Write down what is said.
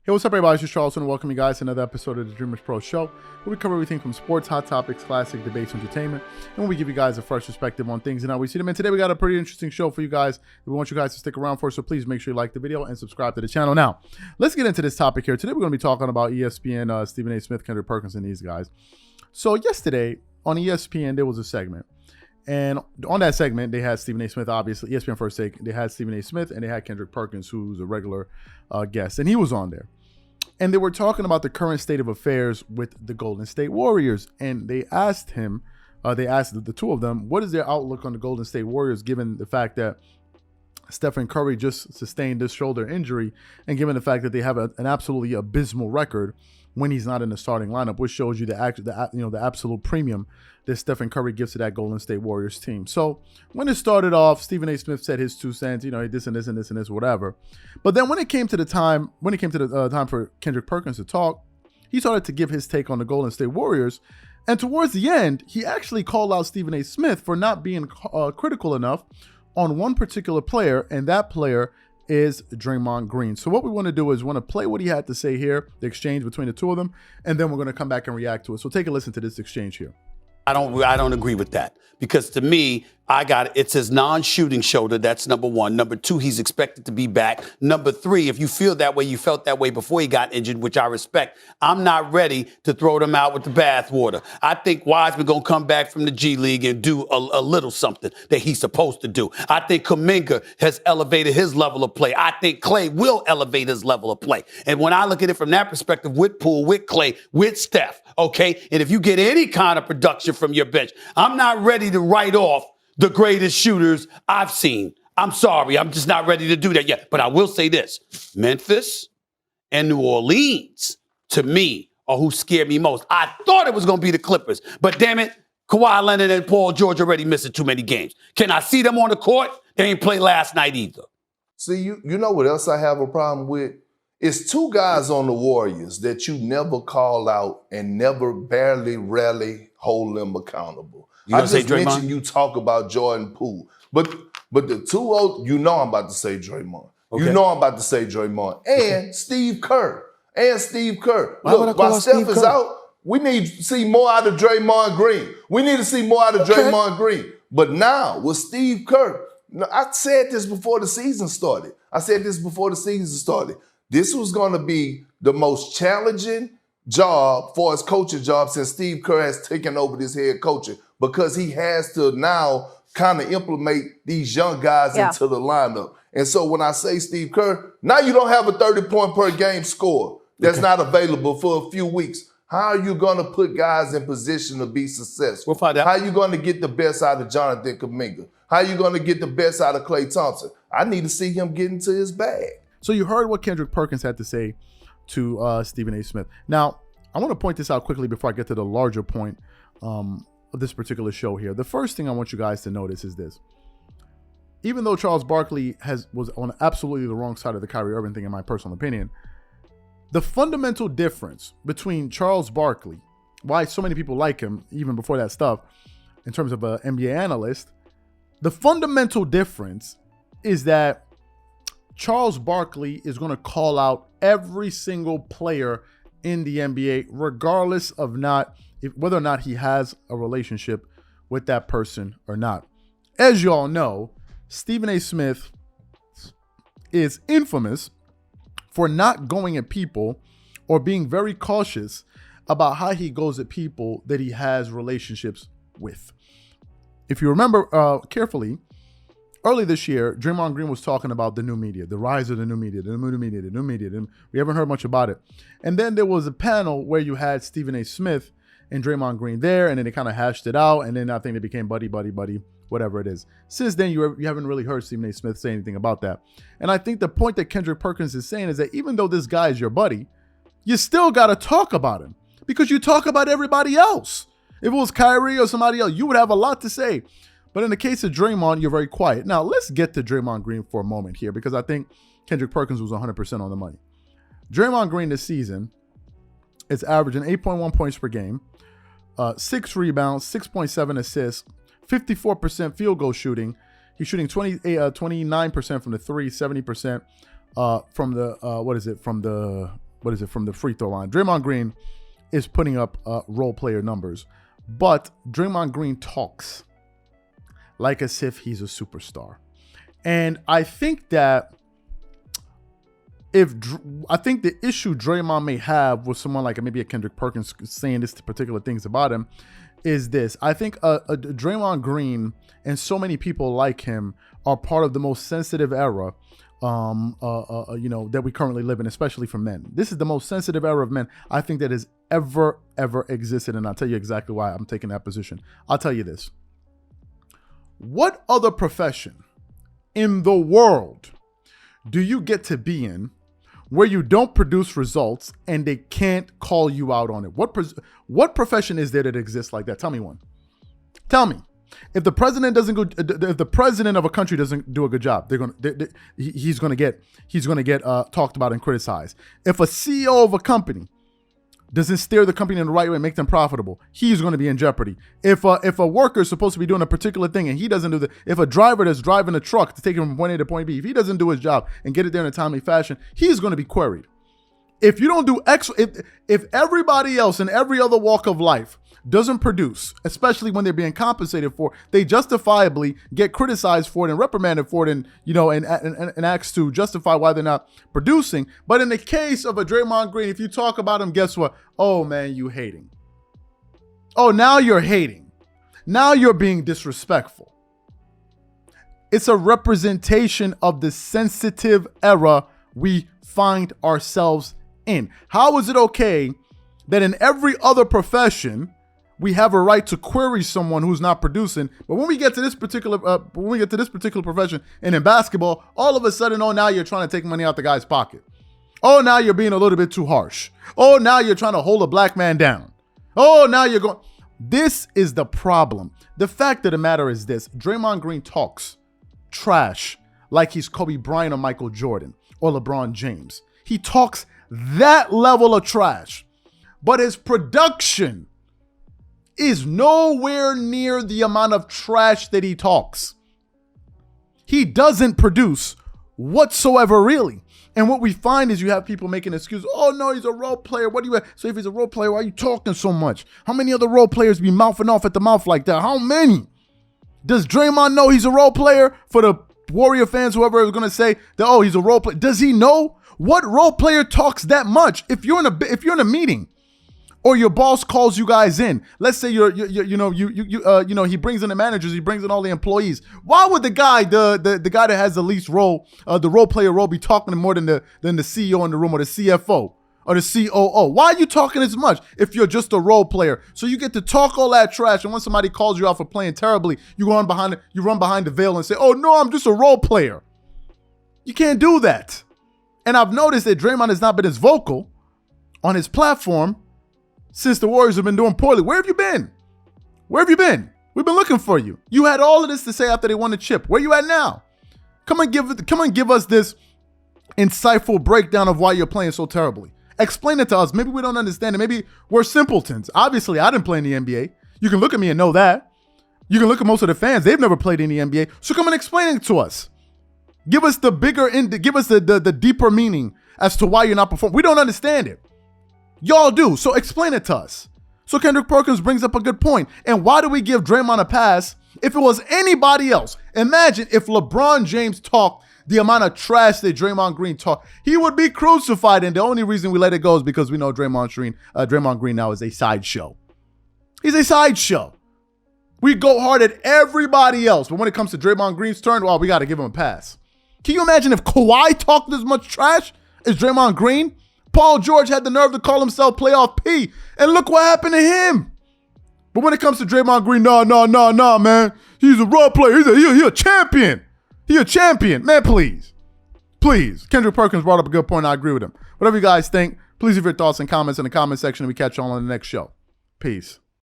Hey, what's up, everybody? It's just Charleston, and welcome you guys to another episode of the Dreamerspro Show, where we cover everything from sports, hot topics, classic debates, entertainment, and we give you guys a fresh perspective on things and how we see them. And today we got a pretty interesting show for you guys. We want you guys to stick around for, so please make sure you like the video and subscribe to the channel. Now, let's get into this topic here. Today we're going to be talking about ESPN, Stephen A. Smith, Kendrick Perkins, and these guys. So yesterday on ESPN, there was a segment. And on that segment, they had Stephen A. Smith, obviously, ESPN First Take. They had Stephen A. Smith, and they had Kendrick Perkins, who's a regular guest, and he was on there. And they were talking about the current state of affairs with the Golden State Warriors. And they asked him, they asked the two of them, what is their outlook on the Golden State Warriors, given the fact that Stephen Curry just sustained this shoulder injury, and given the fact that they have an absolutely abysmal record when he's not in the starting lineup, which shows you the absolute premium that Stephen Curry gives to that Golden State Warriors team. So when it started off, Stephen A. Smith said his 2 cents, this and this and this and this, whatever. But then when it came to the time, time for Kendrick Perkins to talk, he started to give his take on the Golden State Warriors. And towards the end, he actually called out Stephen A. Smith for not being critical enough on one particular player, and that player is Draymond Green. So what we want to do is we want to play what he had to say here, the exchange between the two of them, and then we're going to come back and react to it. So take a listen to this exchange here. I don't agree with that, because to me, it's his non-shooting shoulder. That's number one. Number two, he's expected to be back. Number three, if you feel that way, you felt that way before he got injured, which I respect. I'm not ready to throw them out with the bathwater. I think Wiseman going to come back from the G League and do a little something that he's supposed to do. I think Kuminga has elevated his level of play. I think Clay will elevate his level of play. And when I look at it from that perspective, with Poole, with Clay, with Steph, okay, and if you get any kind of production from your bench, I'm not ready to write off the greatest shooters I've seen. I'm sorry, I'm just not ready to do that yet. But I will say this, Memphis and New Orleans, to me, are who scare me most. I thought it was going to be the Clippers, but damn it, Kawhi Leonard and Paul George already missing too many games. Can I see them on the court? They ain't played last night either. See, you know what else I have a problem with? It's two guys on the Warriors that you never call out and rarely hold them accountable. I just mentioned you talk about Jordan Poole, but the two old, I'm about to say Draymond. Okay. I'm about to say Draymond and Steve Kerr. Look, while Steph is out, we need to see more out of Draymond Green. But now with Steve Kerr, I said this before the season started. This was going to be the most challenging job for his coaching job since Steve Kerr has taken over this head coaching, because he has to now kind of implement these young guys into the lineup. And so when I say Steve Kerr, now you don't have a 30-point per game score that's not available for a few weeks. How are you going to put guys in position to be successful? We'll find out. How are you going to get the best out of Jonathan Kuminga? How are you going to get the best out of Klay Thompson? I need to see him get into his bag. So you heard what Kendrick Perkins had to say to Stephen A. Smith. Now, I want to point this out quickly before I get to the larger point of this particular show here. The first thing I want you guys to notice is this. Even though Charles Barkley was on absolutely the wrong side of the Kyrie Irving thing, in my personal opinion, the fundamental difference between Charles Barkley, why so many people like him, even before that stuff, in terms of an NBA analyst, the fundamental difference is that Charles Barkley is going to call out every single player in the NBA, regardless of whether or not he has a relationship with that person or not. As you all know, Stephen A. Smith is infamous for not going at people or being very cautious about how he goes at people that he has relationships with. If you remember carefully, early this year, Draymond Green was talking about the new media, the rise of the new media. We haven't heard much about it. And then there was a panel where you had Stephen A. Smith and Draymond Green there, and then they kind of hashed it out, and then I think they became buddy, whatever it is. Since then, you haven't really heard Stephen A. Smith say anything about that. And I think the point that Kendrick Perkins is saying is that even though this guy is your buddy, you still got to talk about him, because you talk about everybody else. If it was Kyrie or somebody else, you would have a lot to say. But in the case of Draymond, you're very quiet. Now, let's get to Draymond Green for a moment here, because I think Kendrick Perkins was 100% on the money. Draymond Green this season is averaging 8.1 points per game, 6 rebounds, 6.7 assists, 54% field goal shooting. He's shooting 29% from the three, 70% from the from the free throw line. Draymond Green is putting up role player numbers, but Draymond Green talks like as if he's a superstar. And I think that the issue Draymond may have with someone like maybe a Kendrick Perkins saying this particular things about him is this. I think Draymond Green and so many people like him are part of the most sensitive era that we currently live in, especially for men. This is the most sensitive era of men I think that has ever existed, and I'll tell you exactly why I'm taking that position. I'll tell you this. What other profession in the world do you get to be in where you don't produce results and they can't call you out on it? What profession is there that exists like that? Tell me one. Tell me. If the president if the president of a country doesn't do a good job, he's gonna get talked about and criticized. If a CEO of a company doesn't steer the company in the right way and make them profitable, he's going to be in jeopardy. If a worker is supposed to be doing a particular thing and he doesn't do if a driver that's driving a truck to take him from point A to point B, if he doesn't do his job and get it there in a timely fashion, he's going to be queried. If you don't do if everybody else in every other walk of life doesn't produce, especially when they're being compensated for, they justifiably get criticized for it and reprimanded for it, and asked to justify why they're not producing. But in the case of a Draymond Green, if you talk about him, guess what? Oh man, you hating. Oh, now you're hating. Now you're being disrespectful. It's a representation of the sensitive era we find ourselves in. How is it okay that in every other profession we have a right to query someone who's not producing, but when we get to this particular profession and in basketball, all of a sudden, oh, now you're trying to take money out the guy's pocket. Oh, now you're being a little bit too harsh. Oh, now you're trying to hold a black man down. Oh, now you're going. This is the problem. The fact of the matter is this: Draymond Green talks trash like he's Kobe Bryant or Michael Jordan or LeBron James. He talks that level of trash, but his production is nowhere near the amount of trash that he talks. He doesn't produce whatsoever, really. And what we find is you have people making excuses. Oh no, he's a role player. What do you? So if he's a role player, why are you talking so much? How many other role players be mouthing off at the mouth like that? How many? Does Draymond know he's a role player? For the Warrior fans, whoever is going to say that, oh, he's a role player. Does he know? What role player talks that much? If you're in a meeting, or your boss calls you guys in. Let's say he brings in the managers, he brings in all the employees. Why would the guy that has the least role, the role player role, be talking more than the CEO in the room or the CFO or the COO? Why are you talking as much if you're just a role player? So you get to talk all that trash, and when somebody calls you out for playing terribly, you run behind the veil and say, "Oh no, I'm just a role player." You can't do that. And I've noticed that Draymond has not been as vocal on his platform since the Warriors have been doing poorly. Where have you been? Where have you been? We've been looking for you. You had all of this to say after they won the chip. Where you at now? Come and give us this insightful breakdown of why you're playing so terribly. Explain it to us. Maybe we don't understand it. Maybe we're simpletons. Obviously, I didn't play in the NBA. You can look at me and know that. You can look at most of the fans. They've never played in the NBA. So come and explain it to us. Give us the the deeper meaning as to why you're not performing. We don't understand it. Y'all do. So explain it to us. So Kendrick Perkins brings up a good point. And why do we give Draymond a pass if it was anybody else? Imagine if LeBron James talked the amount of trash that Draymond Green talked. He would be crucified. And the only reason we let it go is because we know Draymond Green now is a sideshow. He's a sideshow. We go hard at everybody else. But when it comes to Draymond Green's turn, well, we got to give him a pass. Can you imagine if Kawhi talked as much trash as Draymond Green? Paul George had the nerve to call himself playoff P, and look what happened to him. But when it comes to Draymond Green, no, man. He's a role player. He's a champion. He's a champion. Man, please. Kendrick Perkins brought up a good point. I agree with him. Whatever you guys think, please leave your thoughts and comments in the comment section, and we catch you all on the next show. Peace.